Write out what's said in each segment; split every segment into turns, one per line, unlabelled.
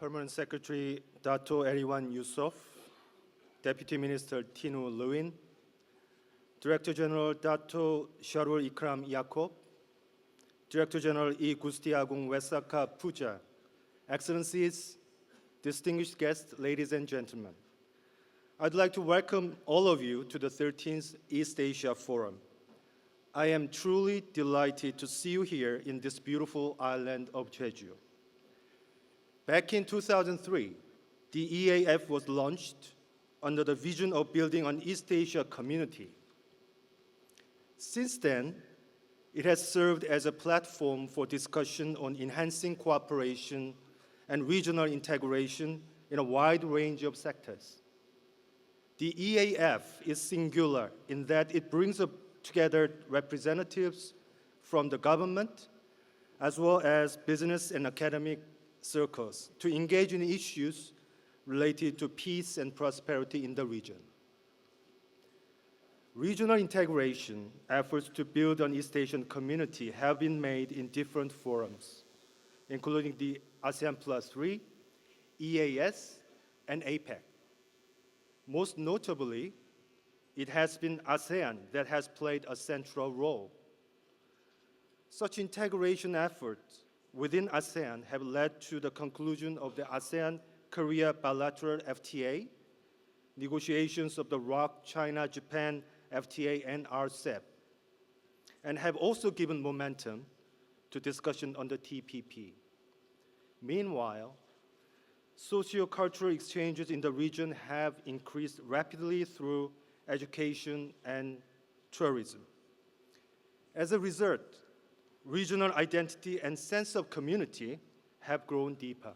Permanent Secretary Dato Eriwan Yusof, Deputy Minister Tinu Lewin, Director General Dato Sharul Ikram Yakob, Director General I Gusti Agung Wesaka Puja, Excellencies, distinguished guests, ladies and gentlemen. I'd like to welcome all of you to the 13th East Asia Forum. I am truly delighted to see you here in this beautiful island of Jeju. Back in 2003, the EAF was launched under the vision of building an East Asia community. Since then, it has served as a platform for discussion on enhancing cooperation and regional integration in a wide range of sectors. The EAF is singular in that it brings together representatives from the government as well as business and academic circles to engage in issues related to peace and prosperity in the region. Regional integration efforts to build an East Asian community have been made in different forums, including the ASEAN Plus 3, EAS, and APEC. Most notably, it has been ASEAN that has played a central role. Such integration efforts within ASEAN have led to the conclusion of the ASEAN-Korea bilateral FTA, negotiations of the ROC China-Japan FTA and RCEP, and have also given momentum to discussion on the TPP. Meanwhile, socio-cultural exchanges in the region have increased rapidly through education and tourism. As a result, regional identity and sense of community have grown deeper.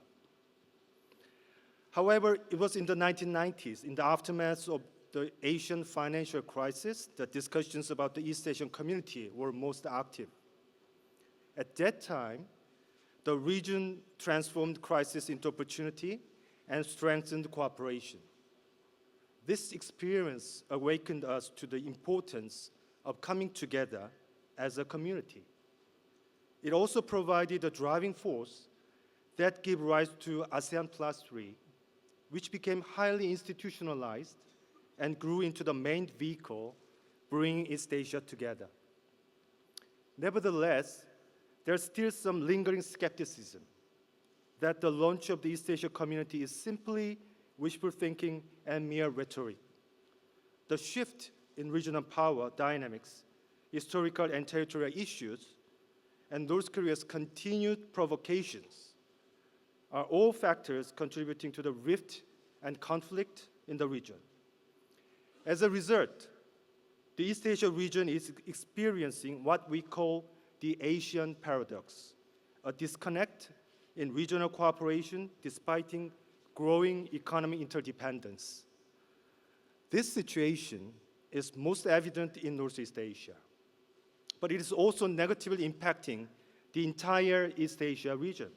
However, it was in the 1990s, in the aftermath of the Asian financial crisis, that discussions about the East Asian community were most active. At that time, the region transformed crisis into opportunity and strengthened cooperation. This experience awakened us to the importance of coming together as a community. It also provided a driving force that gave rise to ASEAN Plus 3, which became highly institutionalized and grew into the main vehicle bringing East Asia together. Nevertheless, there's still some lingering skepticism that the launch of the East Asia community is simply wishful thinking and mere rhetoric. The shift in regional power dynamics, historical and territorial issues, and North Korea's continued provocations are all factors contributing to the rift and conflict in the region. As a result, the East Asia region is experiencing what we call the Asian paradox, a disconnect in regional cooperation despite growing economic interdependence. This situation is most evident in Northeast Asia, but it is also negatively impacting the entire East Asia region.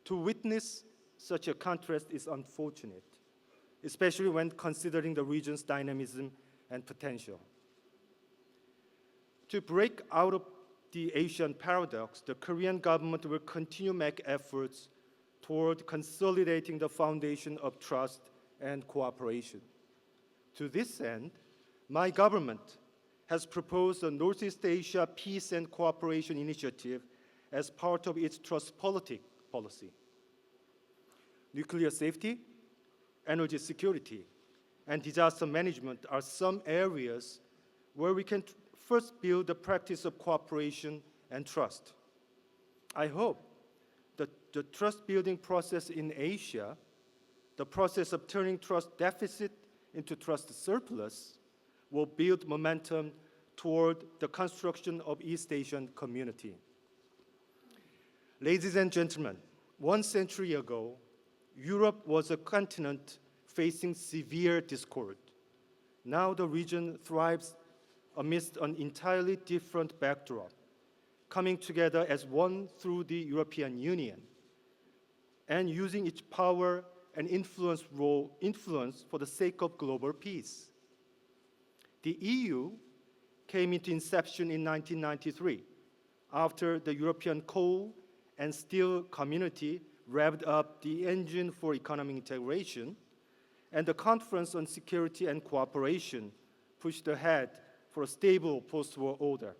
To witness such a contrast is unfortunate, especially when considering the region's dynamism and potential. To break out of the Asian paradox, the Korean government will continue to make efforts toward consolidating the foundation of trust and cooperation. To this end, my government has proposed a Northeast Asia Peace and Cooperation Initiative as part of its trust policy. Nuclear safety, energy security, and disaster management are some areas where we can first build the practice of cooperation and trust. I hope that the trust-building process in Asia, the process of turning trust deficit into trust surplus, will build momentum toward the construction of East Asian community. Ladies and gentlemen, 1 century ago, Europe was a continent facing severe discord. Now the region thrives amidst an entirely different backdrop, coming together as one through the European Union and using its power and influence for the sake of global peace. The EU came into inception in 1993 after the European Coal and Steel Community revved up the engine for economic integration, and the Conference on Security and Cooperation pushed ahead for a stable post-war order.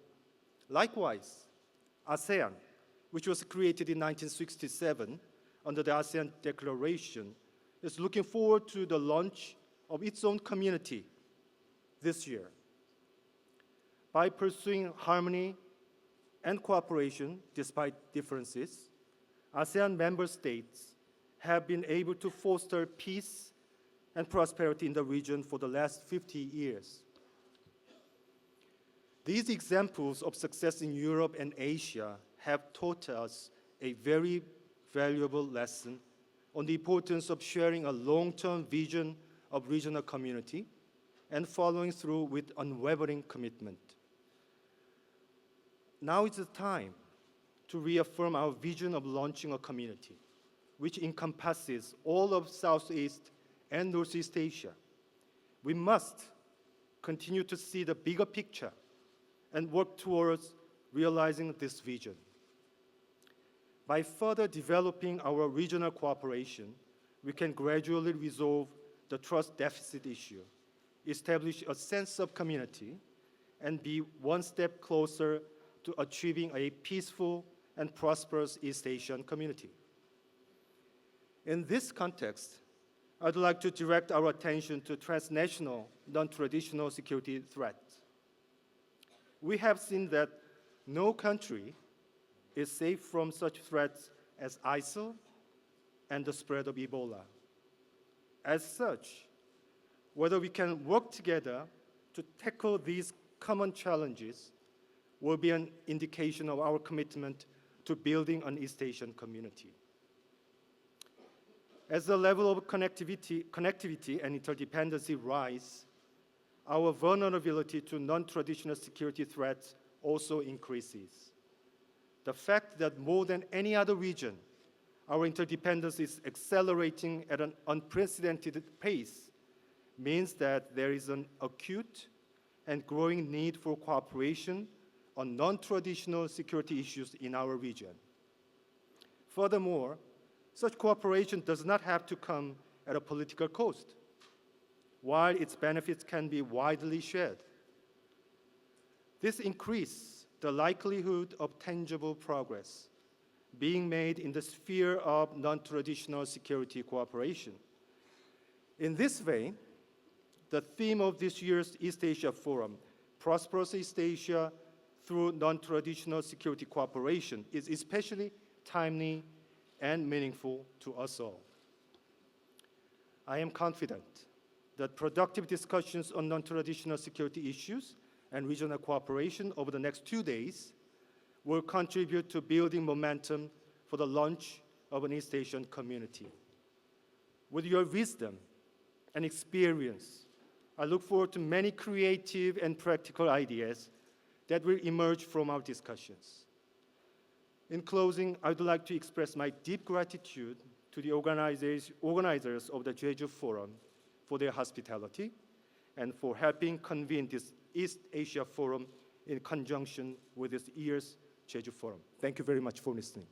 Likewise, ASEAN, which was created in 1967 under the ASEAN Declaration, is looking forward to the launch of its own community this year. By pursuing harmony and cooperation despite differences, ASEAN member states have been able to foster peace and prosperity in the region for the last 50 years. These examples of success in Europe and Asia have taught us a very valuable lesson on the importance of sharing a long-term vision of regional community and following through with unwavering commitment. Now is the time to reaffirm our vision of launching a community which encompasses all of Southeast and Northeast Asia. We must continue to see the bigger picture and work towards realizing this vision. By further developing our regional cooperation, we can gradually resolve the trust deficit issue, establish a sense of community, and be one step closer to achieving a peaceful and prosperous East Asian community. In this context, I'd like to direct our attention to transnational, non-traditional security threats. We have seen that no country is safe from such threats as ISIL and the spread of Ebola. As such, whether we can work together to tackle these common challenges will be an indication of our commitment to building an East Asian community. As the level of connectivity and interdependency rise, our vulnerability to non-traditional security threats also increases. The fact that more than any other region, our interdependence is accelerating at an unprecedented pace means that there is an acute and growing need for cooperation on non-traditional security issues in our region. Furthermore, such cooperation does not have to come at a political cost, while its benefits can be widely shared. This increases the likelihood of tangible progress being made in the sphere of non-traditional security cooperation. In this vein, the theme of this year's East Asia Forum, Prosperous East Asia through Non-Traditional Security Cooperation, is especially timely and meaningful to us all. I am confident that productive discussions on non-traditional security issues and regional cooperation over the next 2 days will contribute to building momentum for the launch of an East Asian community. With your wisdom and experience, I look forward to many creative and practical ideas that will emerge from our discussions. In closing, I would like to express my deep gratitude to the organizers of the Jejuporam for their hospitality and for helping convene this East Asia Forum in conjunction with this year's Jejuporam. Thank you very much for listening.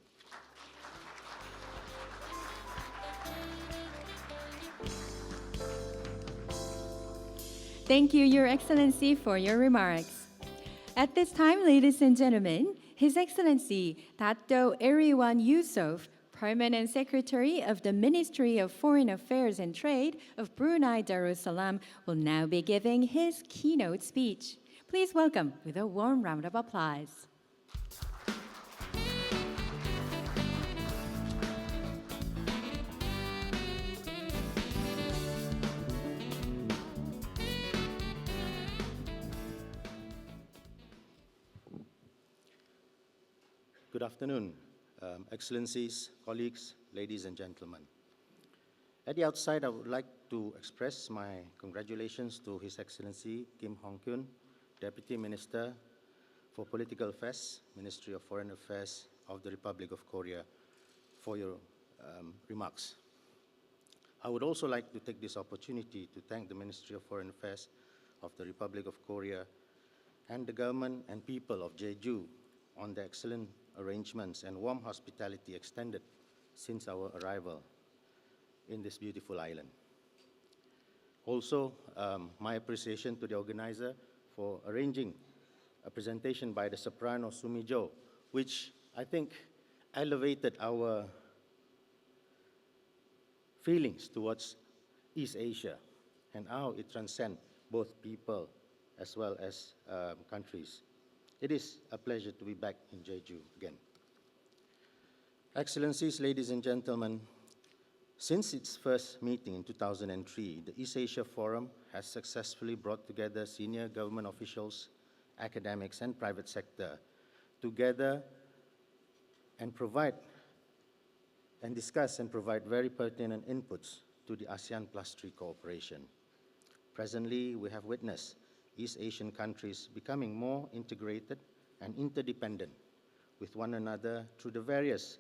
Thank you, Your Excellency, for your remarks. At this time, ladies and gentlemen, His Excellency Dato Eriwan Yusof, Permanent Secretary of the Ministry of Foreign Affairs and Trade of Brunei Darussalam, will now be giving his keynote speech. Please welcome with a warm round of applause.
Good afternoon, Excellencies, colleagues, ladies and gentlemen. At the outset, I would like to express my congratulations to His Excellency Kim Hong-kyun, Deputy Minister for Political Affairs, Ministry of Foreign Affairs of the Republic of Korea, for your remarks. I would also like to take this opportunity to thank the Ministry of Foreign Affairs of the Republic of Korea and the government and people of Jeju on the excellent arrangements and warm hospitality extended since our arrival in this beautiful island. Also, my appreciation to the organizer for arranging a presentation by the soprano Sumi Jo, which I think elevated our feelings towards East Asia and how it transcends both people as well as countries. It is a pleasure to be back in Jeju again. Excellencies, ladies and gentlemen, since its first meeting in 2003, the East Asia Forum has successfully brought together senior government officials, academics, and private sector together and discuss and provide very pertinent inputs to the ASEAN Plus 3 cooperation. Presently, we have witnessed East Asian countries becoming more integrated and interdependent with one another through the various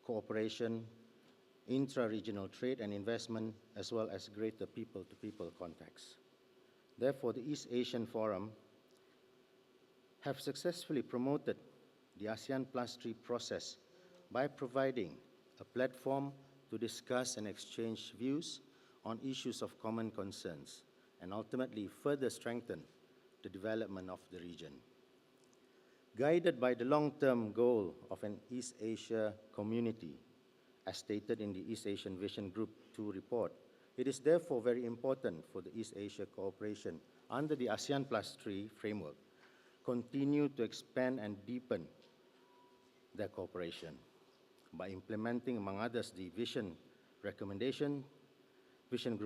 cooperation, intra-regional trade and investment, as well as greater people-to-people contacts. Therefore, the East Asian Forum have successfully promoted the ASEAN Plus 3 process by providing a platform to discuss and exchange views on issues of common concerns and ultimately further strengthen the development of the region. Guided by the long-term goal of an East Asia community, as stated in the East Asian Vision Group 2 report, it is therefore very important for the East Asia cooperation under the ASEAN Plus 3 framework continue to expand and deepen their cooperation by implementing, among others, the Vision Group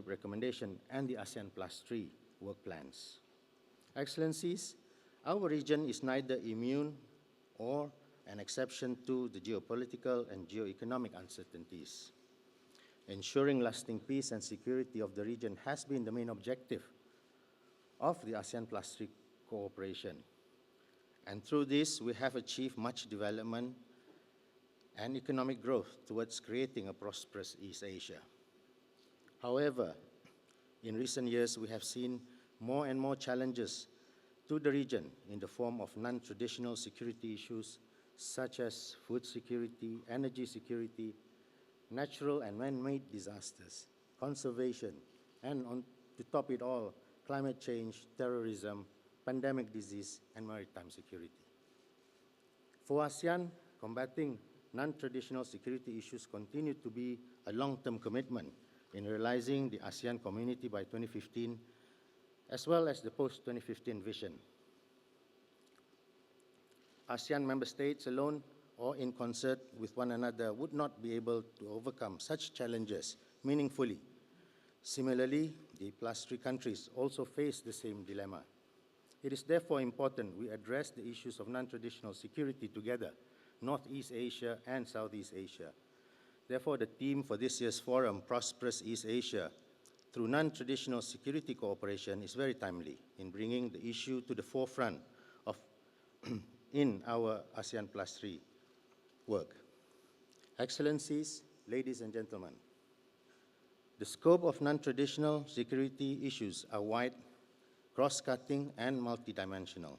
recommendation, and the ASEAN Plus 3 work plans. Excellencies, our region is neither immune or an exception to the geopolitical and geoeconomic uncertainties. Ensuring lasting peace and security of the region has been the main objective of the ASEAN Plus 3 cooperation. And through this, we have achieved much development and economic growth towards creating a prosperous East Asia. However, in recent years, we have seen more and more challenges to the region in the form of non-traditional security issues such as food security, energy security, natural and man-made disasters, conservation, and to top it all, climate change, terrorism, pandemic disease, and maritime security. For ASEAN, combating non-traditional security issues continue to be a long-term commitment in realizing the ASEAN community by 2015, as well as the post-2015 vision. ASEAN member states alone or in concert with one another would not be able to overcome such challenges meaningfully. Similarly, the Plus 3 countries also face the same dilemma. It is therefore important we address the issues of non-traditional security together, Northeast Asia and Southeast Asia. Therefore, the theme for this year's forum, Prosperous East Asia, through non-traditional security cooperation, is very timely in bringing the issue to the forefront of in our ASEAN Plus 3 work. Excellencies, ladies and gentlemen, the scope of non-traditional security issues are wide, cross-cutting, and multidimensional.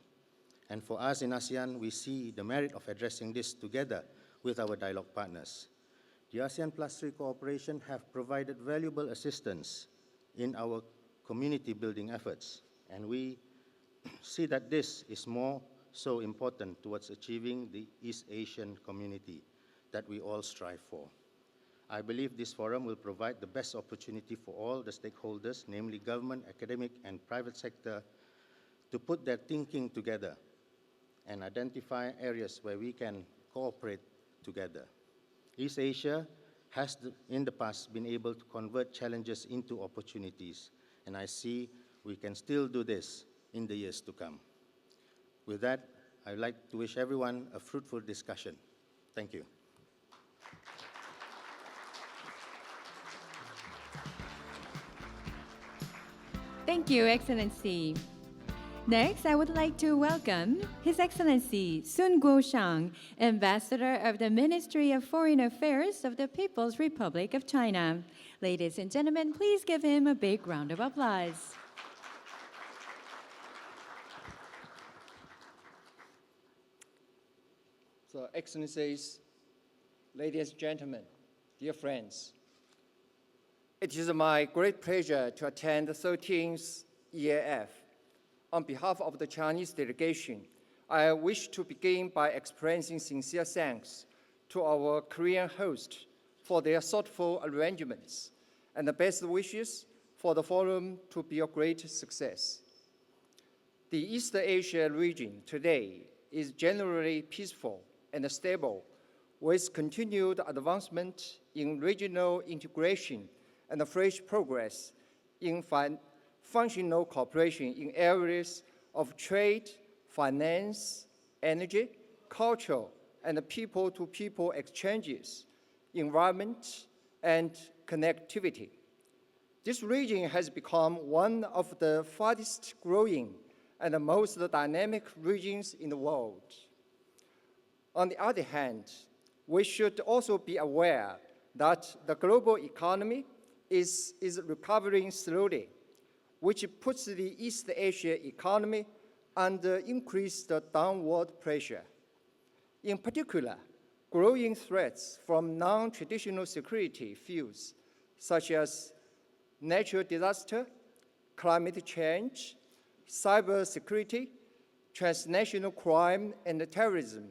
And for us in ASEAN, we see the merit of addressing this together with our dialogue partners. The ASEAN Plus 3 cooperation have provided valuable assistance in our community building efforts, and we see that this is more so important towards achieving the East Asian community that we all strive for. I believe this forum will provide the best opportunity for all the stakeholders, namely government, academic, and private sector, to put their thinking together and identify areas where we can cooperate together. East Asia has in the past been able to convert challenges into opportunities, and I see we can still do this in the years to come. With that, I'd like to wish everyone a fruitful discussion. Thank you.
Thank you, Excellency. Next, I would like to welcome His Excellency Sun Guoshang, Ambassador of the Ministry of Foreign Affairs of the People's Republic of China. Ladies and gentlemen, please give him a big round of applause.
So, Excellencies, ladies and gentlemen, dear friends, it is my great pleasure to attend the 13th EAF. On behalf of the Chinese delegation, I wish to begin by expressing sincere thanks to our Korean host for their thoughtful arrangements and the best wishes for the forum to be a great success. The East Asia region today is generally peaceful and stable, with continued advancement in regional integration and fresh progress in functional cooperation in areas of trade, finance, energy, culture, and people-to-people exchanges, environment, and connectivity. This region has become one of the fastest growing and the most dynamic regions in the world. On the other hand, we should also be aware that the global economy is recovering slowly, which puts the East Asia economy under increased downward pressure. In particular, growing threats from non-traditional security fields, such as natural disaster, climate change, cybersecurity, transnational crime, and terrorism,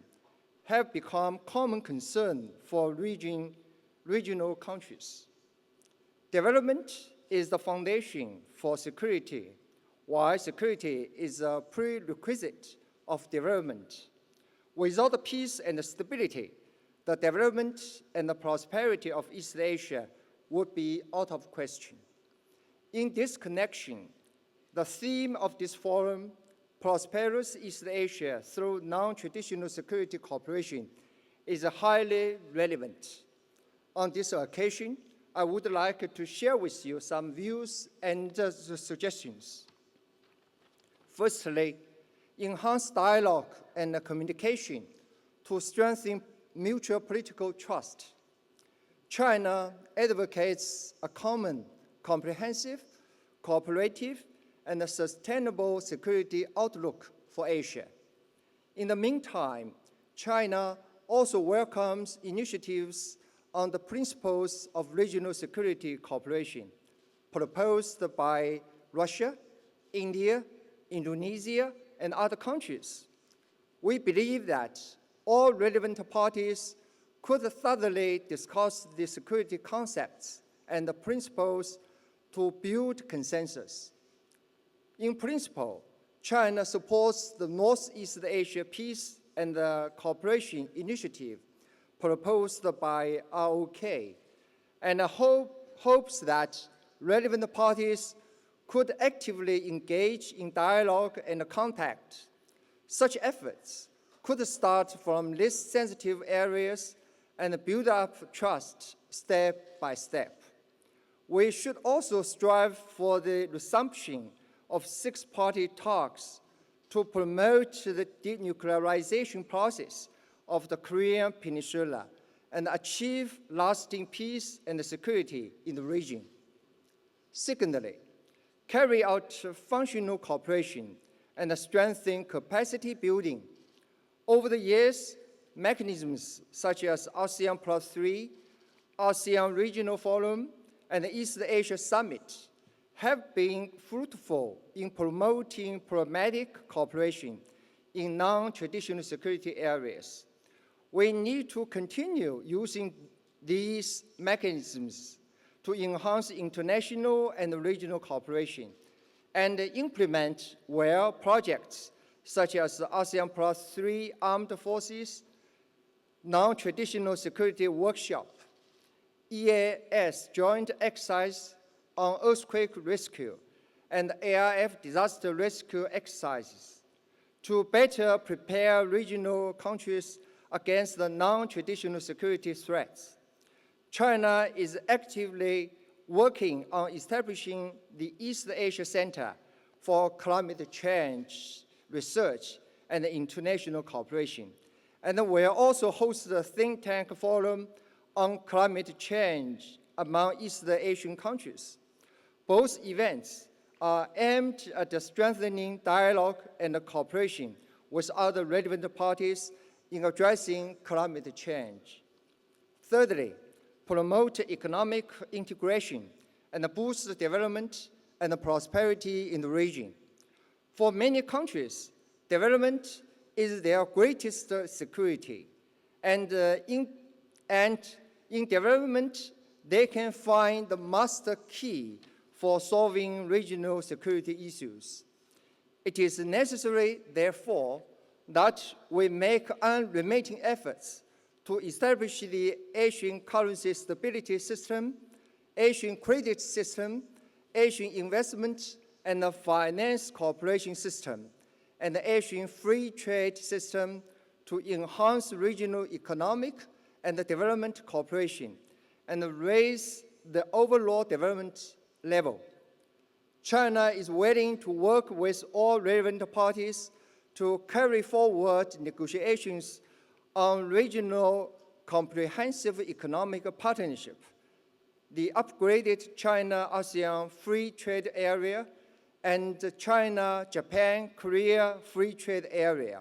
have become common concern for regional countries. Development is the foundation for security, while security is a prerequisite of development. Without peace and stability, the development and the prosperity of East Asia would be out of question. In this connection, the theme of this forum, Prosperous East Asia through Non-Traditional Security Cooperation, is highly relevant. On this occasion, I would like to share with you some views and suggestions. Firstly, enhance dialogue and communication to strengthen mutual political trust. China advocates a common, comprehensive, cooperative, and a sustainable security outlook for Asia. In the meantime, China also welcomes initiatives on the principles of regional security cooperation proposed by Russia, India, Indonesia, and other countries. We believe that all relevant parties could thoroughly discuss the security concepts and the principles to build consensus. In principle, China supports the Northeast Asia Peace and Cooperation Initiative proposed by ROK and hopes that relevant parties could actively engage in dialogue and contact. Such efforts could start from less sensitive areas and build up trust step by step. We should also strive for the resumption of six-party talks to promote the denuclearization process of the Korean Peninsula and achieve lasting peace and security in the region. Secondly, carry out functional cooperation and strengthen capacity building. Over the years, mechanisms such as ASEAN Plus 3, ASEAN Regional Forum, and the East Asia Summit have been fruitful in promoting pragmatic cooperation in non-traditional security areas. We need to continue using these mechanisms to enhance international and regional cooperation and implement well projects such as the ASEAN Plus 3 Armed Forces Non-Traditional Security Workshop, EAS Joint Exercise on Earthquake Rescue, and ARF Disaster Rescue Exercises to better prepare regional countries against the non-traditional security threats. China is actively working on establishing the East Asia Center for Climate Change Research and International Cooperation, and will also host the think tank forum on climate change among East Asian countries. Both events are aimed at strengthening dialogue and cooperation with other relevant parties in addressing climate change. Thirdly, promote economic integration, and boost development and prosperity in the region. For many countries, development is their greatest security, and in development, they can find the master key for solving regional security issues. It is necessary, therefore, that we make unremitting efforts to establish the Asian currency stability system, Asian credit system, Asian investment and finance cooperation system, and the Asian free trade system to enhance regional economic and development cooperation and raise the overall development level. China is willing to work with all relevant parties to carry forward negotiations on regional comprehensive economic partnership, the upgraded China-ASEAN Free Trade Area, and China-Japan-Korea Free Trade Area.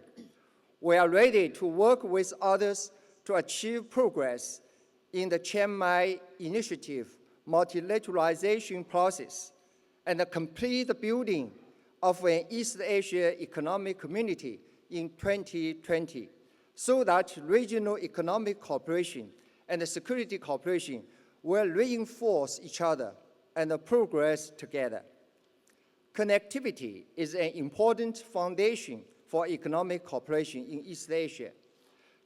We are ready to work with others to achieve progress in the Chiang Mai Initiative multilateralization process and complete the building of an East Asia economic community in 2020, so that regional economic cooperation and security cooperation will reinforce each other and progress together. Connectivity is an important foundation for economic cooperation in East Asia.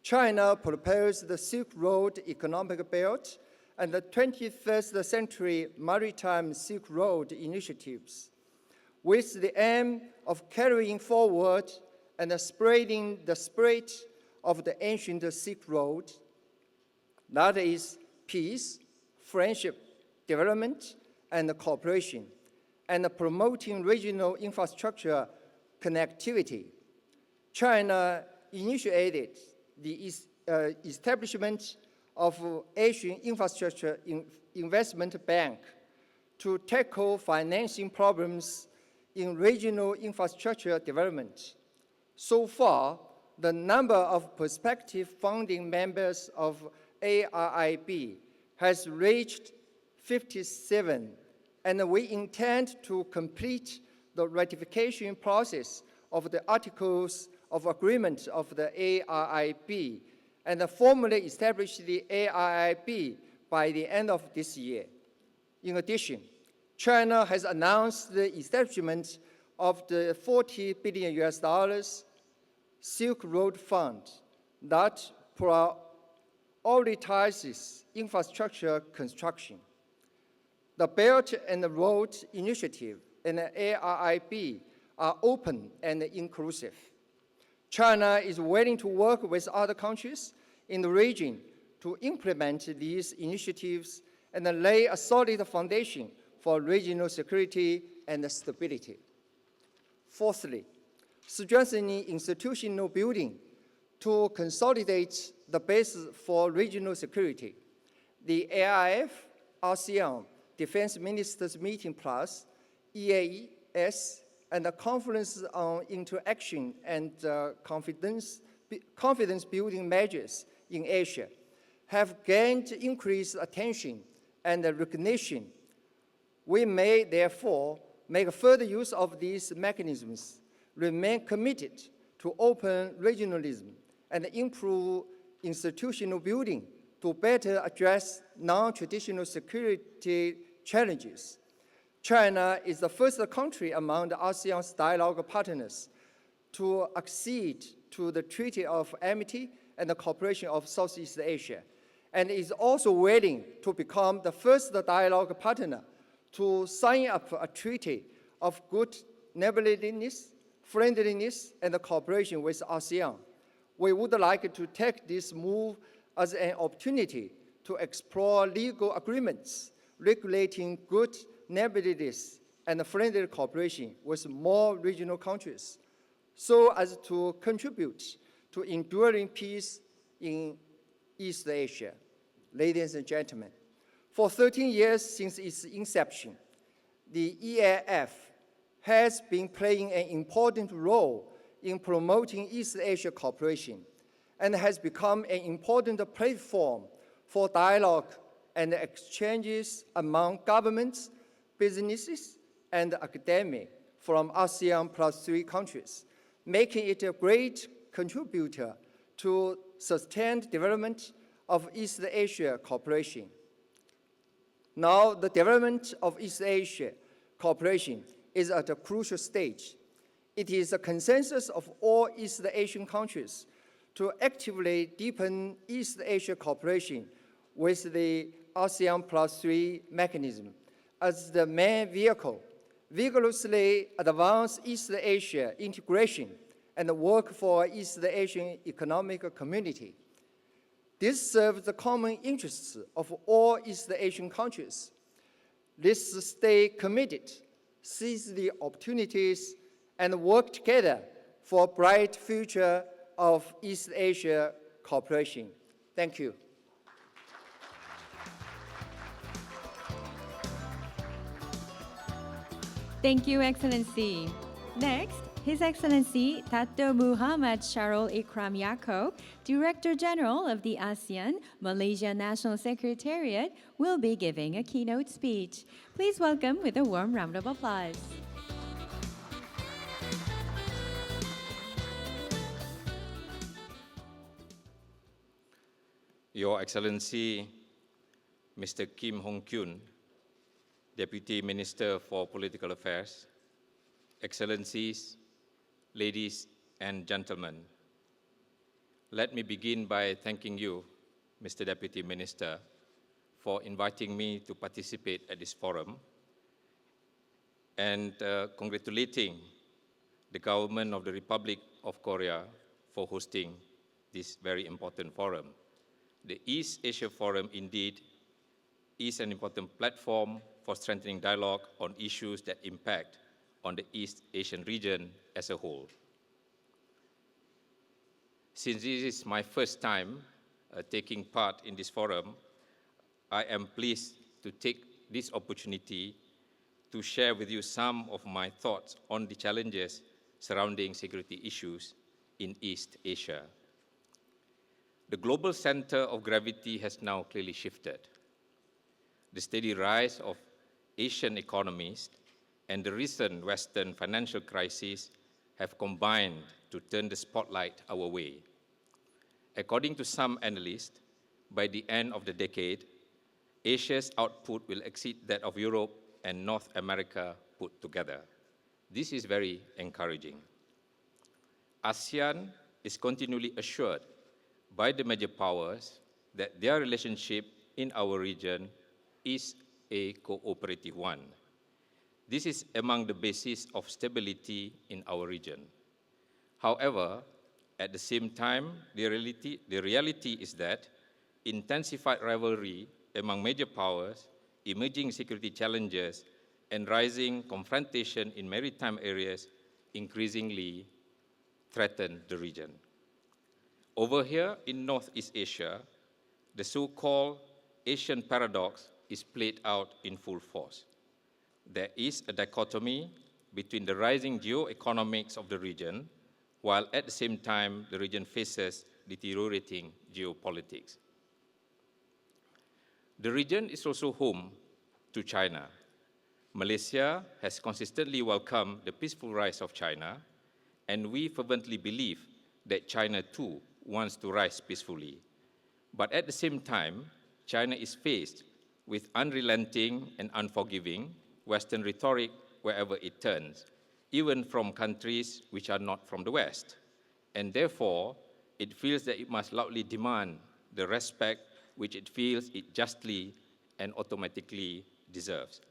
China proposed the Silk Road Economic Belt and the 21st Century Maritime Silk Road initiatives, with the aim of carrying forward and spreading the spirit of the ancient Silk Road, that is, peace, friendship, development, and cooperation, and promoting regional infrastructure connectivity. China initiated the establishment of Asian Infrastructure Investment Bank to tackle financing problems in regional infrastructure development. So far, the number of prospective founding members of ARIB has reached 57, and we intend to complete the ratification process of the Articles of Agreement of the ARIB and formally establish the ARIB by the end of this year. In addition, China has announced the establishment of the $40 billion Silk Road Fund that prioritizes infrastructure construction. The Belt and Road Initiative and the ARIB are open and inclusive. China is willing to work with other countries in the region to implement these initiatives and lay a solid foundation for regional security and stability. Fourthly, strengthening institutional building to consolidate the basis for regional security. The AIF ASEAN Defense Ministers Meeting Plus, EAS, and the Conference on Interaction and Confidence-Building Measures in Asia have gained increased attention and recognition. We may, therefore, make further use of these mechanisms, remain committed to open regionalism, and improve institutional building to better address non-traditional security challenges. China is the first country among the ASEAN's dialogue partners to accede to the Treaty of Amity and the Cooperation of Southeast Asia, and is also willing to become the first dialogue partner to sign up a treaty of good neighborliness, friendliness, and cooperation with ASEAN. We would like to take this move as an opportunity to explore legal agreements regulating good neighborliness and friendly cooperation with more regional countries, so as to contribute to enduring peace in East Asia. Ladies and gentlemen, for 13 years since its inception, the EAF has been playing an important role in promoting East Asia cooperation and has become an important platform for dialogue and exchanges among governments, businesses, and academia from ASEAN plus 3 countries, making it a great contributor to sustained development of East Asia cooperation. Now, the development of East Asia cooperation is at a crucial stage. It is a consensus of all East Asian countries to actively deepen East Asia cooperation with the ASEAN plus 3 mechanism as the main vehicle, vigorously advance East Asia integration and work for East Asian economic community. This serves the common interests of all East Asian countries. Let's stay committed, seize the opportunities, and work together for a bright future of East Asia cooperation. Thank you.
Thank you, Excellency. Next, His Excellency Dato Muhammad Sharul Ikram Yaakob, Director General of the ASEAN Malaysia National Secretariat, will be giving a keynote speech. Please welcome with a warm round of applause.
Your Excellency, Mr. Kim Hong-kyun, Deputy Minister for Political Affairs, Excellencies, ladies and gentlemen, let me begin by thanking you, Mr. Deputy Minister, for inviting me to participate at this forum and congratulating the government of the Republic of Korea for hosting this very important forum. The East Asia Forum indeed is an important platform for strengthening dialogue on issues that impact on the East Asian region as a whole. Since this is my first time taking part in this forum, I am pleased to take this opportunity to share with you some of my thoughts on the challenges surrounding security issues in East Asia. The global center of gravity has now clearly shifted. The steady rise of Asian economies and the recent Western financial crisis have combined to turn the spotlight our way. According to some analysts, by the end of the decade, Asia's output will exceed that of Europe and North America put together. This is very encouraging. ASEAN is continually assured by the major powers that their relationship in our region is a cooperative one. This is among the bases of stability in our region. However, at the same time, the reality is that intensified rivalry among major powers, emerging security challenges, and rising confrontation in maritime areas increasingly threaten the region. Over here in Northeast Asia, the so-called Asian paradox is played out in full force. There is a dichotomy between the rising geoeconomics of the region, while at the same time the region faces deteriorating geopolitics. The region is also home to China. Malaysia has consistently welcomed the peaceful rise of China, and we fervently believe that China too wants to rise peacefully. But at the same time, China is faced with unrelenting and unforgiving Western rhetoric wherever it turns, even from countries which are not from the West. And therefore, it feels that it must loudly demand the respect which it feels it justly and automatically deserves.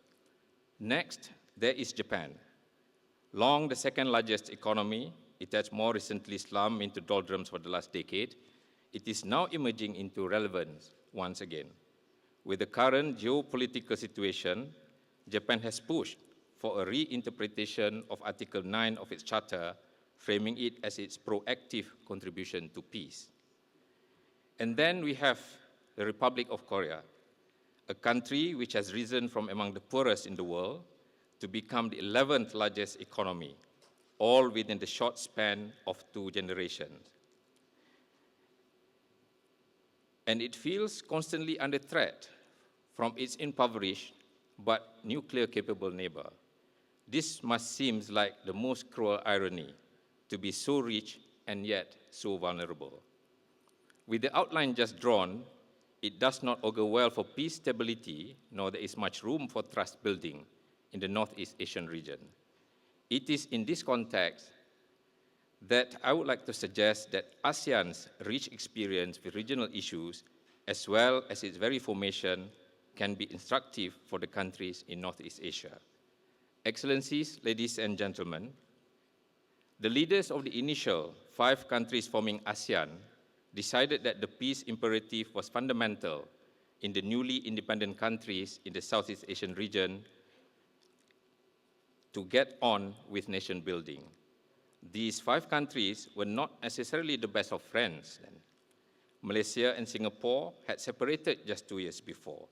Next, there is Japan. Long the second largest economy, it has more recently slumped into doldrums for the last decade. It is now emerging into relevance once again. With the current geopolitical situation, Japan has pushed for a reinterpretation of Article 9 of its charter, framing it as its proactive contribution to peace. And then we have the Republic of Korea, a country which has risen from among the poorest in the world to become the 11th largest economy, all within the short span of 2 generations. And it feels constantly under threat from its impoverished but nuclear-capable neighbor. This must seem like the most cruel irony, to be so rich and yet so vulnerable. With the outline just drawn, it does not augur well for peace stability, nor there is much room for trust building in the Northeast Asian region. It is in this context that I would like to suggest that ASEAN's rich experience with regional issues, as well as its very formation, can be instructive for the countries in Northeast Asia. Excellencies, ladies and gentlemen, the leaders of the initial 5 countries forming ASEAN decided that the peace imperative was fundamental in the newly independent countries in the Southeast Asian region to get on with nation building. These 5 countries were not necessarily the best of friends then. Malaysia and Singapore had separated just 2 years before.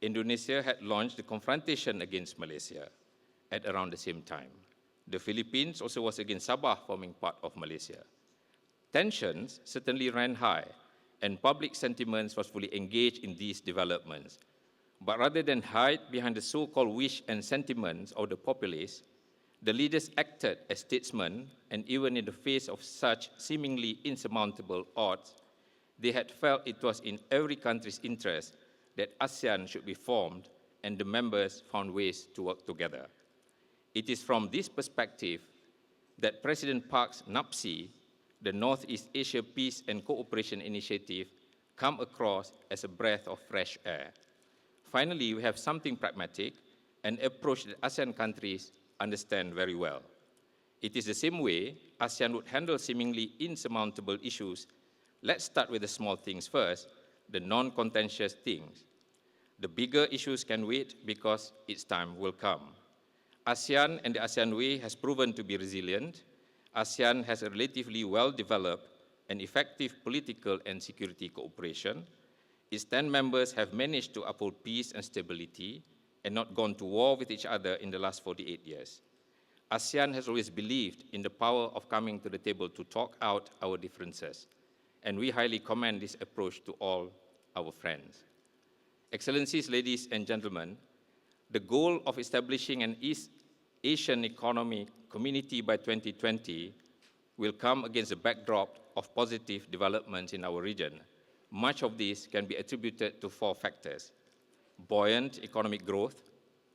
Indonesia had launched the confrontation against Malaysia at around the same time. The Philippines also was against Sabah forming part of Malaysia. Tensions certainly ran high, and public sentiments was fully engaged in these developments. But rather than hide behind the so-called wish and sentiments of the populace, the leaders acted as statesmen, and even in the face of such seemingly insurmountable odds, they had felt it was in every country's interest that ASEAN should be formed and the members found ways to work together. It is from this perspective that President Park's NAPSI, the Northeast Asia Peace and Cooperation Initiative, come across as a breath of fresh air. Finally, we have something pragmatic, an approach that ASEAN countries understand very well. It is the same way ASEAN would handle seemingly insurmountable issues. Let's start with the small things first, the non-contentious things. The bigger issues can wait because its time will come. ASEAN and the ASEAN Way has proven to be resilient. ASEAN has a relatively well-developed and effective political and security cooperation. Its 10 members have managed to uphold peace and stability and not gone to war with each other in the last 48 years. ASEAN has always believed in the power of coming to the table to talk out our differences, and we highly commend this approach to all our friends. Excellencies, ladies and gentlemen, the goal of establishing an East Asian Economic Community by 2020 will come against the backdrop of positive developments in our region. Much of this can be attributed to 4 factors: buoyant economic growth,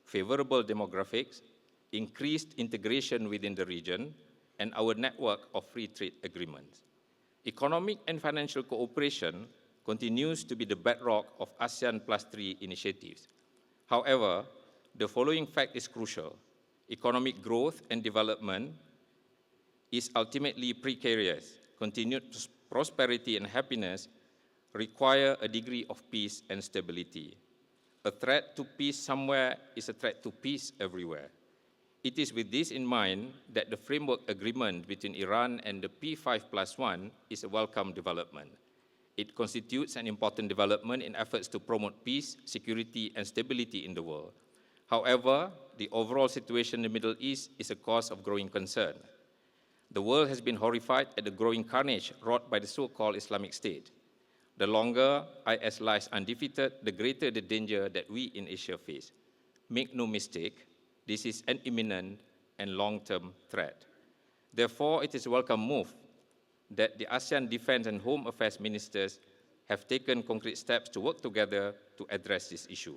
favorable demographics, increased integration within the region, and our network of free trade agreements. Economic and financial cooperation continues to be the bedrock of ASEAN Plus 3 initiatives. However, the following fact is crucial. Economic growth and development is ultimately precarious. Continued prosperity and happiness require a degree of peace and stability. A threat to peace somewhere is a threat to peace everywhere. It is with this in mind that the framework agreement between Iran and the P5+1 is a welcome development. It constitutes an important development in efforts to promote peace, security, and stability in the world. However, the overall situation in the Middle East is a cause of growing concern. The world has been horrified at the growing carnage wrought by the so-called Islamic State. The longer IS lies undefeated, the greater the danger that we in Asia face. Make no mistake, this is an imminent and long-term threat. Therefore, it is a welcome move that the ASEAN Defense and Home Affairs Ministers have taken concrete steps to work together to address this issue.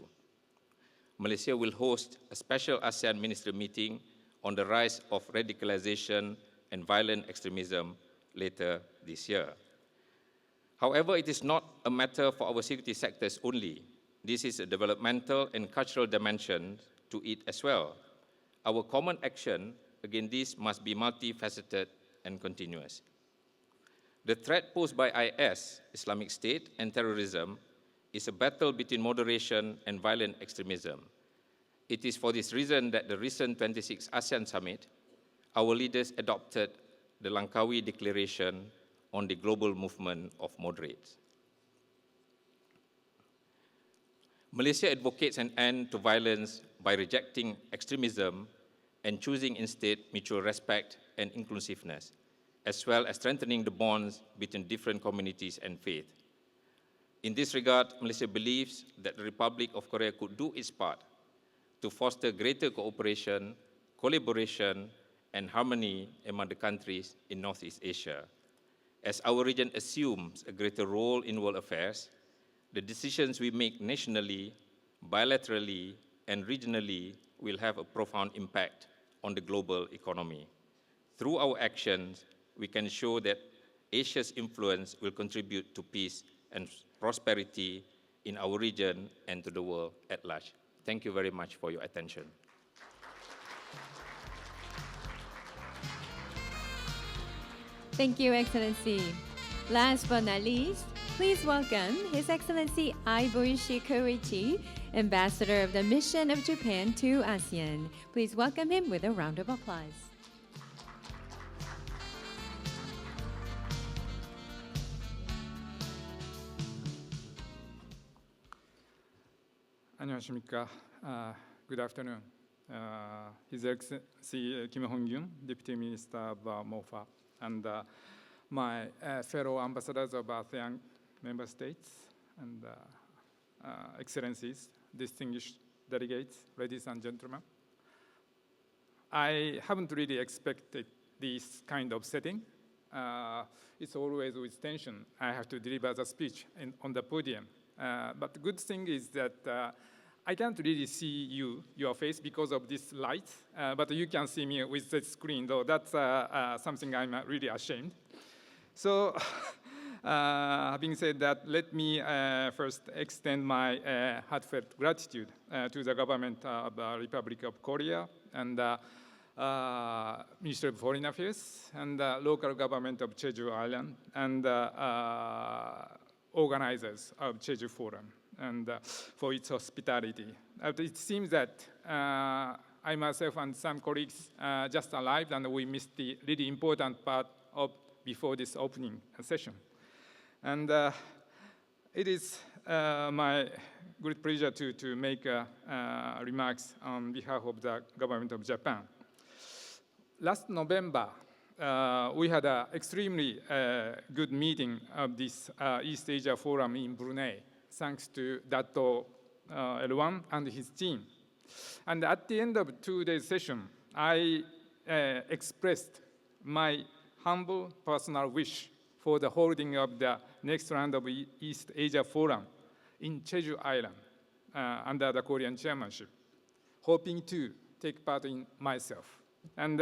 Malaysia will host a special ASEAN minister meeting on the rise of radicalization and violent extremism later this year. However, it is not a matter for our security sectors only. This is a developmental and cultural dimension to it as well. Our common action against this must be multifaceted and continuous. The threat posed by IS, Islamic State, and terrorism is a battle between moderation and violent extremism. It is for this reason that the recent 26th ASEAN Summit, our leaders adopted the Langkawi Declaration on the Global Movement of Moderates. Malaysia advocates an end to violence by rejecting extremism and choosing instead mutual respect and inclusiveness, as well as strengthening the bonds between different communities and faith. In this regard, Malaysia believes that the Republic of Korea could do its part to foster greater cooperation, collaboration, and harmony among the countries in Northeast Asia. As our region assumes a greater role in world affairs, the decisions we make nationally, bilaterally, and regionally will have a profound impact on the global economy. Through our actions, we can show that Asia's influence will contribute to peace and prosperity in our region and to the world at large. Thank you very much for your attention.
Thank you, Excellency. Last but not least, please welcome His Excellency Aiboishi Koichi, Ambassador of the Mission of Japan to ASEAN. Please welcome him with a round of applause.
안녕하십니까. Good afternoon. His Excellency Kim Hong-kyun, Deputy Minister of MOFA, and my fellow ambassadors of ASEAN member states and excellencies, distinguished delegates, ladies and gentlemen. I haven't really expected this kind of setting. It's always with tension. I have to deliver the speech on the podium. But the good thing is that I can't really see your face because of this light, but you can see me with the screen, though that's something I'm really ashamed. So, having said that, let me first extend my heartfelt gratitude to the government of the Republic of Korea and Ministry of Foreign Affairs and the local government of Jeju Island and organizers of Jejuporum and for its hospitality. It seems that I myself and some colleagues just arrived and we missed the really important part of before this opening session. And it is my great pleasure to make remarks on behalf of the government of Japan. Last November, we had an extremely good meeting of this East Asia Forum in Brunei, thanks to Dato Elwan and his team. And at the end of 2 days session, I expressed my humble personal wish for the holding of the next round of East Asia Forum in Jeju Island under the Korean chairmanship, hoping to take part in myself. And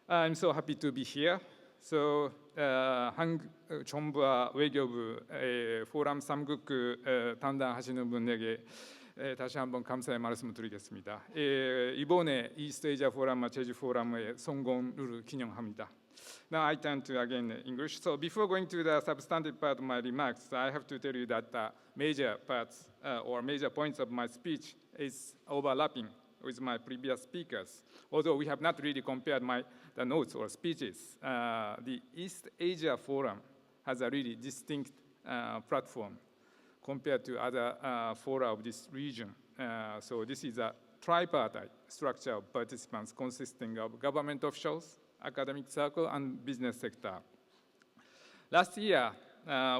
I'm so happy to be here. So, 한국 정부와 외교부 포럼 3국 담당하시는 분에게 다시 한번 감사의 말씀을 드리겠습니다. 이번에 이스트 아시아 포럼과 제주 포럼의 성공을 기념합니다. Now I turn to again English. So before going to the substantive part of my remarks, I have to tell you that major parts or major points of my speech is overlapping with my previous speakers. Although we have not really compared the notes or speeches, the East Asia Forum has a really distinct platform compared to other fora of this region. So this is a tripartite structure of participants consisting of government officials, academic circle, and business sector. Last year,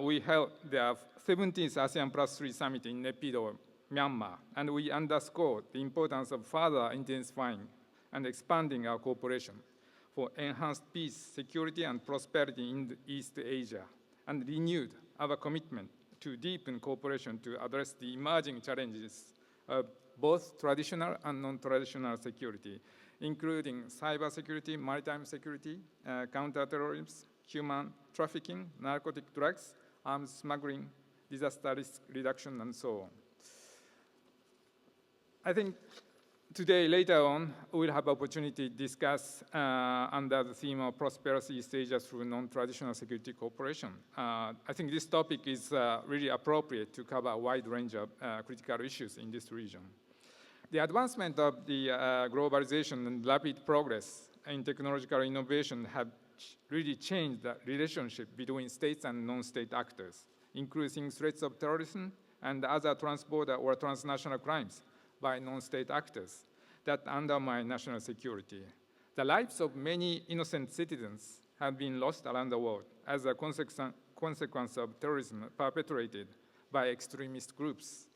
we held the 17th ASEAN Plus 3 Summit in Naypyidaw, Myanmar, and we underscored the importance of further intensifying and expanding our cooperation for enhanced peace, security, and prosperity in East Asia, and renewed our commitment to deepen cooperation to address the emerging challenges of both traditional and non-traditional security, including cybersecurity, maritime security, counterterrorism, human trafficking, narcotic drugs, arms smuggling, disaster risk reduction, and so on. I think today, later on, we'll have opportunity to discuss under the theme of prosperous East Asia through non-traditional security cooperation. I think this topic is really appropriate to cover a wide range of critical issues in this region. The advancement of the globalization and rapid progress in technological innovation have really changed the relationship between states and non-state actors, increasing threats of terrorism and other transborder or transnational crimes by non-state actors that undermine national security. The lives of many innocent citizens have been lost around the world as a consequence of terrorism perpetrated by extremist groups.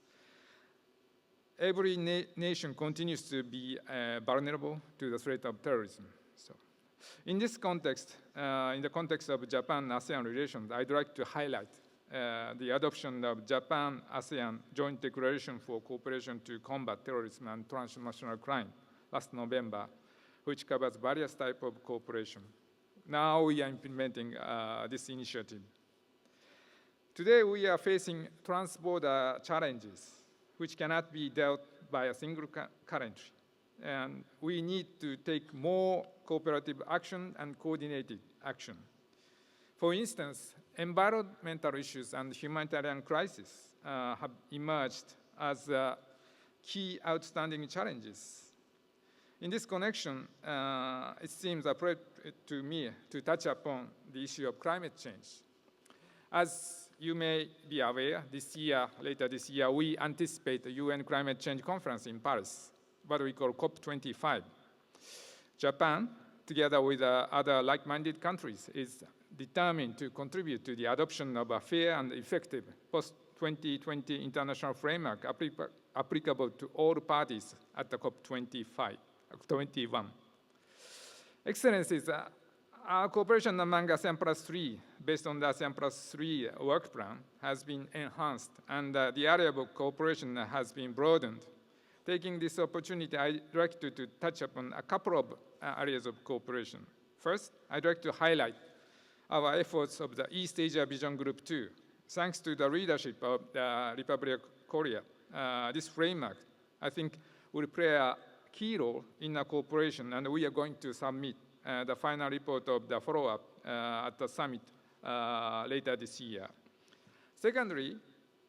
Every nation continues to be vulnerable to the threat of terrorism. So, in this context, in the context of Japan-ASEAN relations, I'd like to highlight the adoption of Japan-ASEAN Joint Declaration for Cooperation to Combat Terrorism and Transnational Crime last November, which covers various types of cooperation. Now we are implementing this initiative. Today we are facing trans-border challenges which cannot be dealt by a single country. And we need to take more cooperative action and coordinated action. For instance, environmental issues and humanitarian crises have emerged as key outstanding challenges. In this connection, it seems appropriate to me to touch upon the issue of climate change. As you may be aware, later this year, we anticipate the UN Climate Change Conference in Paris, what we call COP25. Japan, together with other like-minded countries, is determined to contribute to the adoption of a fair and effective post-2020 international framework applicable to all parties at the COP21. Excellencies, our cooperation among ASEAN Plus 3, based on the ASEAN Plus 3 work plan, has been enhanced, and the area of cooperation has been broadened. Taking this opportunity, I'd like to touch upon a couple of areas of cooperation. First, I'd like to highlight our efforts of the East Asia Vision Group 2. Thanks to the leadership of the Republic of Korea, this framework, I think, will play a key role in our cooperation, and we are going to submit the final report of the follow-up at the summit later this year. Secondly,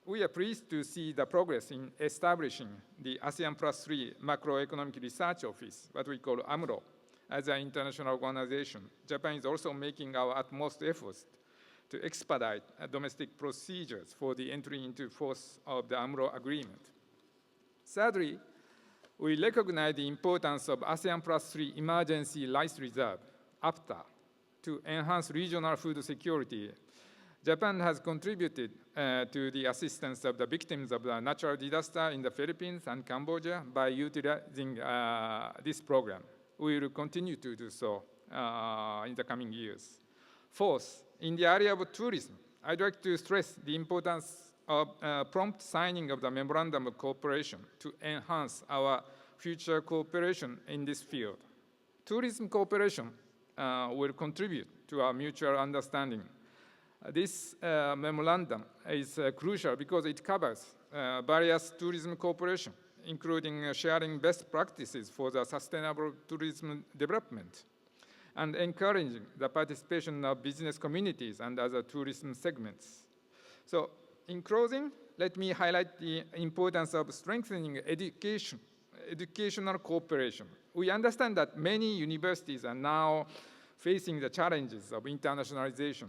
we are pleased to see the progress in establishing the ASEAN Plus 3 Macroeconomic Research Office, what we call AMRO, as an international organization. Japan is also making our utmost efforts to expedite domestic procedures for the entry into force of the AMRO agreement. Thirdly, we recognize the importance of ASEAN Plus 3 Emergency Rice Reserve, APTA, to enhance regional food security. Japan has contributed to the assistance of the victims of the natural disaster in the Philippines and Cambodia by utilizing this program. We will continue to do so in the coming years. Fourth, in the area of tourism, I'd like to stress the importance of prompt signing of the Memorandum of Cooperation to enhance our future cooperation in this field. Tourism cooperation will contribute to our mutual understanding. This memorandum is crucial because it covers various tourism cooperation, including sharing best practices for the sustainable tourism development and encouraging the participation of business communities and other tourism segments. So, in closing, let me highlight the importance of strengthening educational cooperation. We understand that many universities are now facing the challenges of internationalization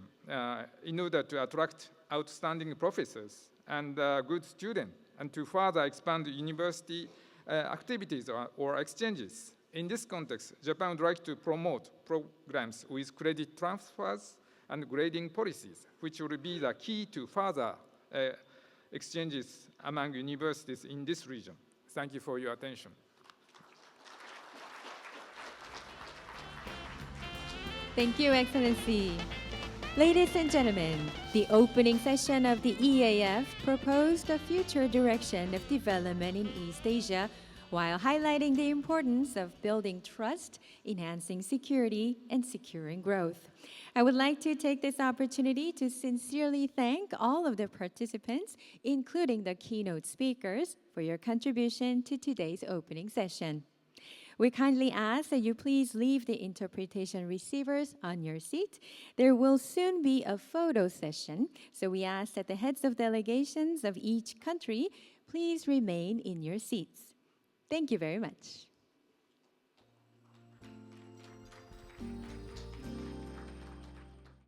in order to attract outstanding professors and good students, and to further expand university activities or exchanges. In this context, Japan would like to promote programs with credit transfers and grading policies, which will be the key to further exchanges among universities in this region. Thank you for your attention.
Thank you, Excellency. Ladies and gentlemen, the opening session of the EAF proposed a future direction of development in East Asia while highlighting the importance of building trust, enhancing security, and securing growth. I would like to take this opportunity to sincerely thank all of the participants, including the keynote speakers, for your contribution to today's opening session. We kindly ask that you please leave the interpretation receivers on your seat. There will soon be a photo session, so we ask that the heads of delegations of each country please remain in your seats. Thank you very much.